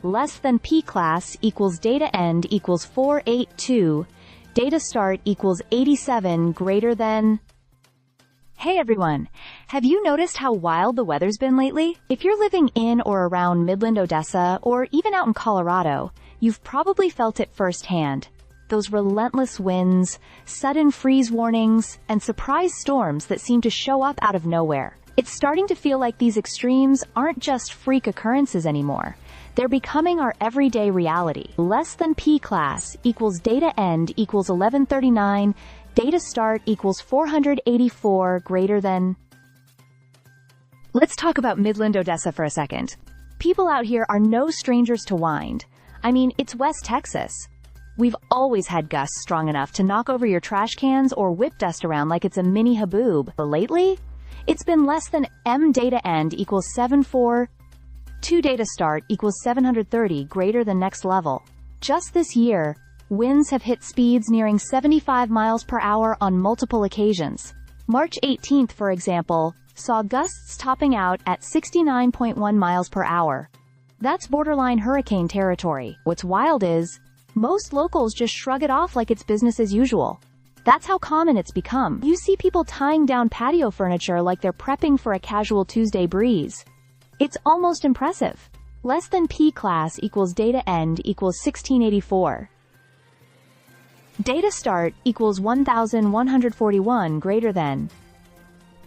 less than P class equals data end equals 482, data start equals 87 greater than... Hey everyone! Have you noticed how wild the weather's been lately? If you're living in or around Midland, Odessa, or even out in Colorado, you've probably felt it firsthand. Those relentless winds, sudden freeze warnings, and surprise storms that seem to show up out of nowhere. It's starting to feel like these extremes aren't just freak occurrences anymore. They're becoming our everyday reality. Less than P class equals data end equals 1139, data start equals 484 greater than... Let's talk about Midland, Odessa for a second. People out here are no strangers to wind. I mean, it's West Texas. We've always had gusts strong enough to knock over your trash cans or whip dust around like it's a mini haboob. But lately, it's been less than M data end equals 742 data start equals 730 greater than next level. Just this year, winds have hit speeds nearing 75 miles per hour on multiple occasions. March 18th, for example, saw gusts topping out at 69.1 miles per hour. That's borderline hurricane territory. What's wild is, most locals just shrug it off like it's business as usual. That's how common it's become. You see people tying down patio furniture like they're prepping for a casual Tuesday breeze. It's almost impressive. Less than P class equals data end equals 1684. Data start equals 1141 greater than.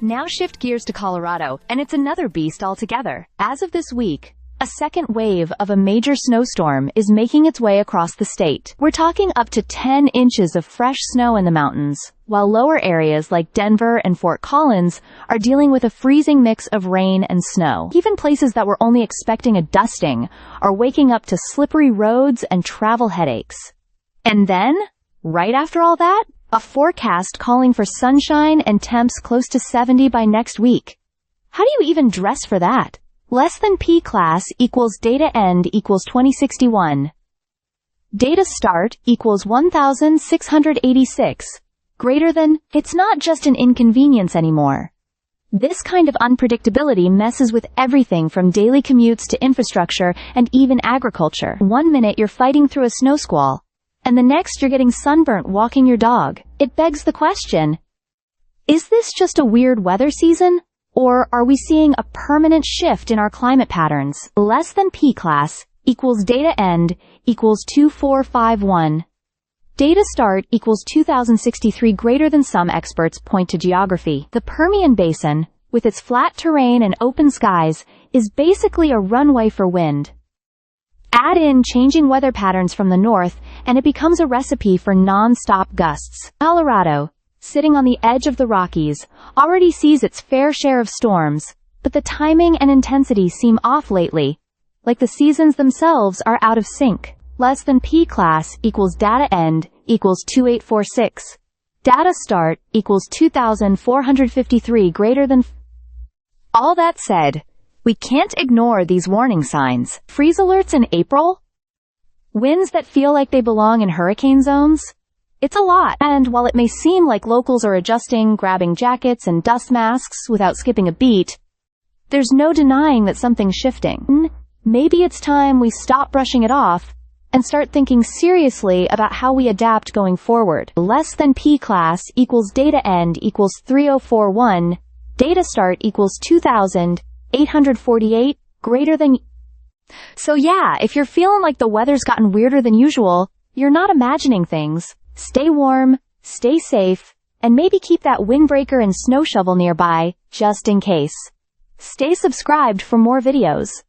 Now shift gears to Colorado, and it's another beast altogether. As of this week, a second wave of a major snowstorm is making its way across the state. We're talking up to 10 inches of fresh snow in the mountains, while lower areas like Denver and Fort Collins are dealing with a freezing mix of rain and snow. Even places that were only expecting a dusting are waking up to slippery roads and travel headaches. And then, right after all that, a forecast calling for sunshine and temps close to 70 by next week. How do you even dress for that? Less than P class equals data end equals 2061. Data start equals 1686. Greater than... It's not just an inconvenience anymore. This kind of unpredictability messes with everything from daily commutes to infrastructure and even agriculture. One minute you're fighting through a snow squall, and the next you're getting sunburnt walking your dog. It begs the question, is this just a weird weather season? Or are we seeing a permanent shift in our climate patterns? Less than P class equals data end equals 2451. Data start equals 2063 greater than. Some experts point to geography. The Permian Basin, with its flat terrain and open skies, is basically a runway for wind. Add in changing weather patterns from the north, and it becomes a recipe for non-stop gusts. Colorado, sitting on the edge of the Rockies, already sees its fair share of storms, but the timing and intensity seem off lately, like the seasons themselves are out of sync. Less than P class equals data end equals 2846. Data start equals 2453 greater than. All that said, we can't ignore these warning signs. Freeze alerts in April? Winds that feel like they belong in hurricane zones? It's a lot, and while it may seem like locals are adjusting, grabbing jackets and dust masks without skipping a beat, there's no denying that something's shifting. Maybe it's time we stop brushing it off and start thinking seriously about how we adapt going forward. Less than P class equals data end equals 3041, data start equals 2848, greater than. So yeah, if you're feeling like the weather's gotten weirder than usual, you're not imagining things. Stay warm, stay safe, and maybe keep that windbreaker and snow shovel nearby, just in case. Stay subscribed for more videos.